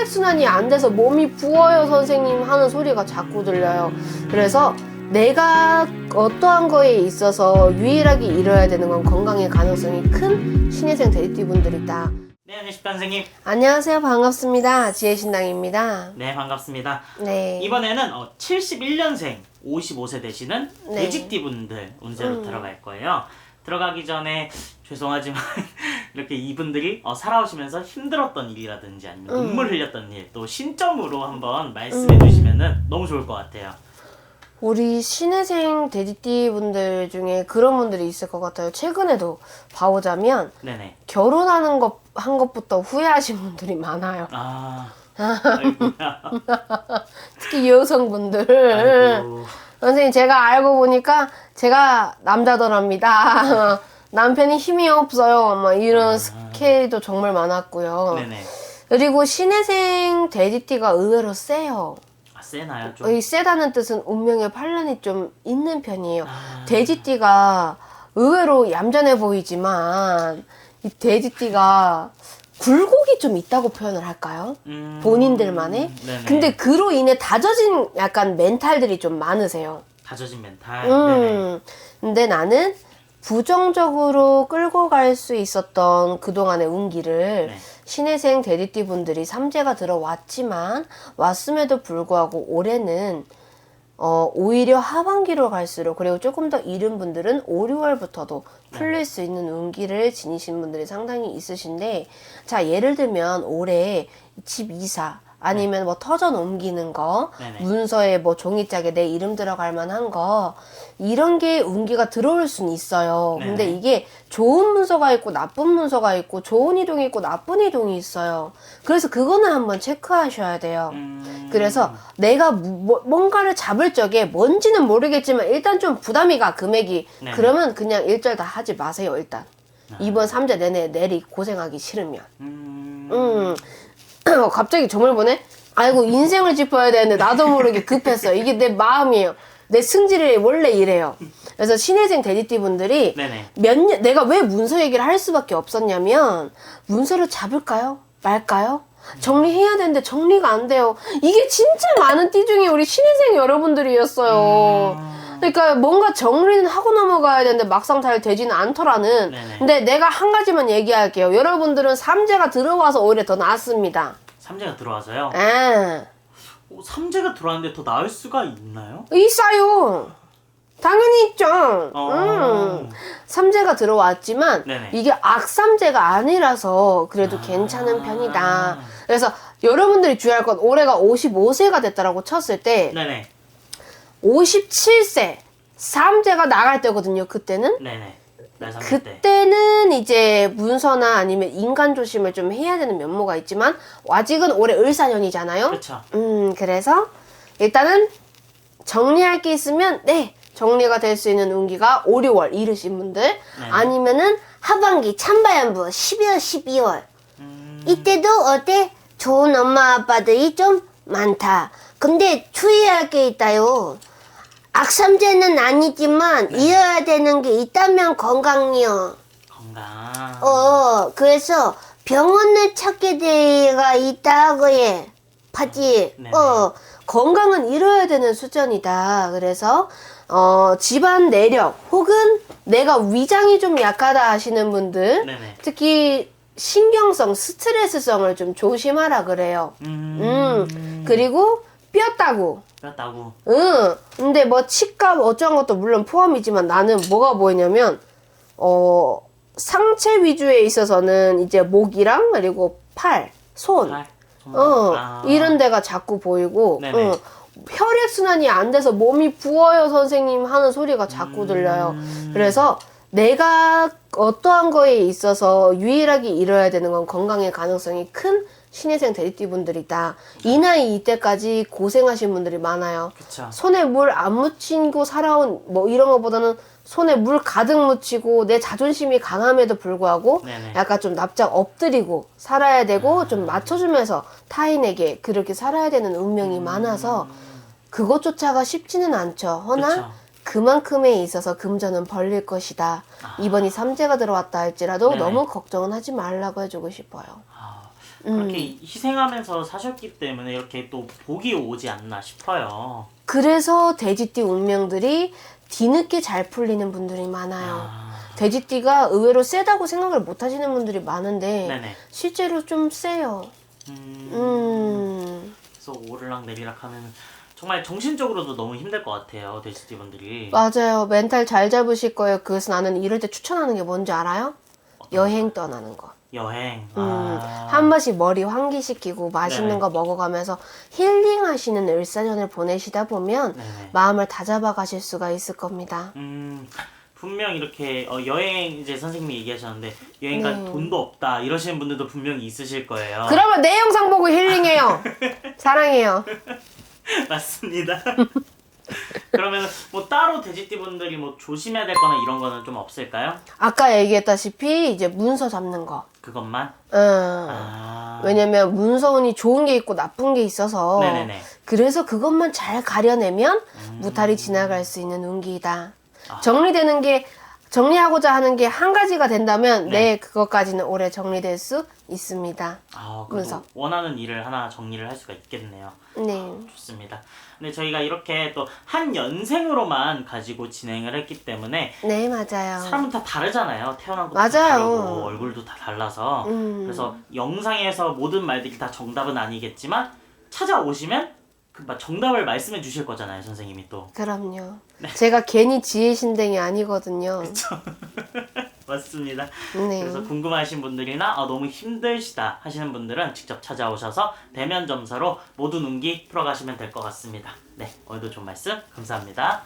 혈액순환이 안 돼서 몸이 부어요 선생님 하는 소리가 자꾸 들려요. 그래서 내가 어떠한 거에 있어서 유일하게 이뤄야 되는 건 건강의 가능성이 큰 신혜생 대리띠분들이다. 네, 안녕하십니까 선생님. 안녕하세요. 반갑습니다. 지혜신당입니다. 네, 반갑습니다. 네. 이번에는 71년생 55세 되시는 네. 돼지띠분들 운세로 들어갈 거예요. 들어가기 전에 죄송하지만 이렇게 이분들이 살아오시면서 힘들었던 일이라든지 아니면 눈물 흘렸던 일, 또 신점으로 한번 말씀해 주시면 너무 좋을 것 같아요. 우리 신혜생 돼지띠 분들 중에 그런 분들이 있을 것 같아요. 최근에도 봐오자면 네네. 결혼하는 한 것부터 후회하신 분들이 많아요. 아이고야. 특히 여성분들. 아이고. 선생님 제가 알고 보니까 제가 남자더랍니다. 남편이 힘이 없어요. 막 이런 스케일도 정말 많았고요. 네네. 그리고 신혜생 돼지띠가 의외로 세요. 세나요 좀? 이 세다는 뜻은 운명의 반란이 좀 있는 편이에요. 돼지띠가 의외로 얌전해 보이지만 이 돼지띠가 굴곡이 좀 있다고 표현을 할까요? 본인들만의? 네네. 근데 그로 인해 다져진 약간 멘탈들이 좀 많으세요. 다져진 멘탈. 네네. 근데 나는 부정적으로 끌고 갈 수 있었던 그동안의 운기를 네. 신혜생 돼지띠 분들이 삼재가 들어왔지만 왔음에도 불구하고 올해는 오히려 하반기로 갈수록, 그리고 조금 더 이른 분들은 5, 6월부터도 풀릴 수 있는 운기를 지니신 분들이 상당히 있으신데, 자 예를 들면 올해 집 이사 아니면 뭐 터전 옮기는 거, 네네. 문서에 뭐 종이짝에 내 이름 들어갈 만한 거, 이런 게 운기가 들어올 수는 있어요. 네네. 근데 이게 좋은 문서가 있고 나쁜 문서가 있고 좋은 이동이 있고 나쁜 이동이 있어요. 그래서 그거는 한번 체크하셔야 돼요. 그래서 내가 뭔가를 잡을 적에 뭔지는 모르겠지만 일단 좀 부담이 가, 금액이. 네네. 그러면 그냥 일절 다 하지 마세요. 일단 이번 3재 내내 내리 고생하기 싫으면. 갑자기 점을 보네? 아이고 인생을 짚어야 되는데 나도 모르게 급했어. 이게 내 마음이에요. 내 승질이 원래 이래요. 그래서 신혜생 돼지띠 분들이 네네. 내가 왜 문서 얘기를 할 수밖에 없었냐면, 문서를 잡을까요? 말까요? 정리해야 되는데 정리가 안 돼요. 이게 진짜 많은 띠 중에 우리 신혜생 여러분들이었어요. 그러니까 뭔가 정리는 하고 넘어가야 되는데 막상 잘 되지는 않더라는. 네네. 근데 내가 한 가지만 얘기할게요. 여러분들은 삼재가 들어와서 오히려 더 낫습니다. 삼재가 들어와서요? 아, 삼재가 들어왔는데 더 나을 수가 있나요? 있어요. 당연히 있죠. 어. 삼재가 들어왔지만 네네. 이게 악삼재가 아니라서 그래도 괜찮은 편이다. 그래서 여러분들이 주의할 건, 올해가 55세가 됐다라고 쳤을 때 네네. 57세 삼재가 나갈 때거든요. 그때는. 네네. 날 삼재 때. 그때는 이제 문서나 아니면 인간 조심을 좀 해야 되는 면모가 있지만 아직은 올해 을사년이잖아요. 그렇죠. 그래서 일단은 정리할 게 있으면 정리가 될 수 있는 운기가 5, 6월 이르신 분들, 아니면은 하반기 찬바람부 11월, 12월 이때도 어때? 좋은 엄마 아빠들이 좀 많다. 근데 주의할 게 있다요. 악삼재는 아니지만 이어야 되는 게 있다면 건강이요. 건강. 그래서 병원을 찾게 돼가 있다 그예. 파지. 네네. 건강은 이뤄야 되는 수준이다. 그래서 집안 내력 혹은 내가 위장이 좀 약하다 하시는 분들, 네네. 특히 신경성, 스트레스성을 좀 조심하라 그래요. 그리고 뼈다구. 뼈다구. 근데 뭐 치과 어쩌한 것도 물론 포함이지만 나는 뭐가 보이냐면 상체 위주에 있어서는 이제 목이랑 그리고 팔, 손, 팔? 이런 데가 자꾸 보이고, 네네. 혈액순환이 안 돼서 몸이 부어요 선생님 하는 소리가 자꾸 들려요. 그래서 내가 어떠한 거에 있어서 유일하게 이뤄야 되는 건 건강의 가능성이 큰 신혜생 돼지띠 분들이다. 이 나이 이때까지 고생하신 분들이 많아요. 그쵸. 손에 물 안 묻히고 살아온 뭐 이런 것보다는 손에 물 가득 묻히고 내 자존심이 강함에도 불구하고 네네. 약간 좀 납작 엎드리고 살아야 되고 좀 맞춰주면서 타인에게 그렇게 살아야 되는 운명이 많아서 그것조차가 쉽지는 않죠. 허나 그쵸. 그만큼에 있어서 금전은 벌릴 것이다. 이번이 삼재가 들어왔다 할지라도 네네. 너무 걱정은 하지 말라고 해주고 싶어요. 그렇게 희생하면서 사셨기 때문에 이렇게 또 복이 오지 않나 싶어요. 그래서 돼지띠 운명들이 뒤늦게 잘 풀리는 분들이 많아요. 돼지띠가 의외로 세다고 생각을 못 하시는 분들이 많은데 네네. 실제로 좀 세요. 그래서 오르락 내리락 하면 정말 정신적으로도 너무 힘들 것 같아요, 돼지띠 분들이. 맞아요. 멘탈 잘 잡으실 거예요. 그래서 나는 이럴 때 추천하는 게 뭔지 알아요? 여행 떠나는 거. 여행. 한 번씩 머리 환기시키고 맛있는 네네. 거 먹어가면서 힐링하시는 일사년을 보내시다 보면 네네. 마음을 다잡아 가실 수가 있을 겁니다. 분명 이렇게 여행 이제 선생님이 얘기하셨는데 여행 갈 돈도 없다 이러시는 분들도 분명히 있으실 거예요. 그러면 내 영상 보고 힐링해요. 사랑해요. 맞습니다. 그러면 뭐 따로 돼지띠 분들이 뭐 조심해야 될 거나 이런 거는 좀 없을까요? 아까 얘기했다시피 이제 문서 잡는 거. 그것만? 왜냐면 문서운이 좋은 게 있고 나쁜 게 있어서 네네네. 그래서 그것만 잘 가려내면 무탈이 지나갈 수 있는 운기이다. 정리되는 게 정리하고자 하는 게 한 가지가 된다면 네, 그것까지는 오래 정리될 수 있습니다. 그래도 문서. 원하는 일을 하나 정리를 할 수가 있겠네요. 네. 좋습니다. 근데 저희가 이렇게 또 한 연생으로만 가지고 진행을 했기 때문에 네, 맞아요. 사람은 다 다르잖아요. 태어난 것도 맞아요. 다르고 얼굴도 다 달라서 그래서 영상에서 모든 말들이 다 정답은 아니겠지만 찾아오시면 그 정답을 말씀해 주실 거잖아요, 선생님이 또. 그럼요. 제가 괜히 지혜신댕이 아니거든요. 맞습니다. 네. 그래서 궁금하신 분들이나 너무 힘드시다 하시는 분들은 직접 찾아오셔서 대면 점사로 모든 운기 풀어가시면 될 것 같습니다. 네, 오늘도 좋은 말씀 감사합니다.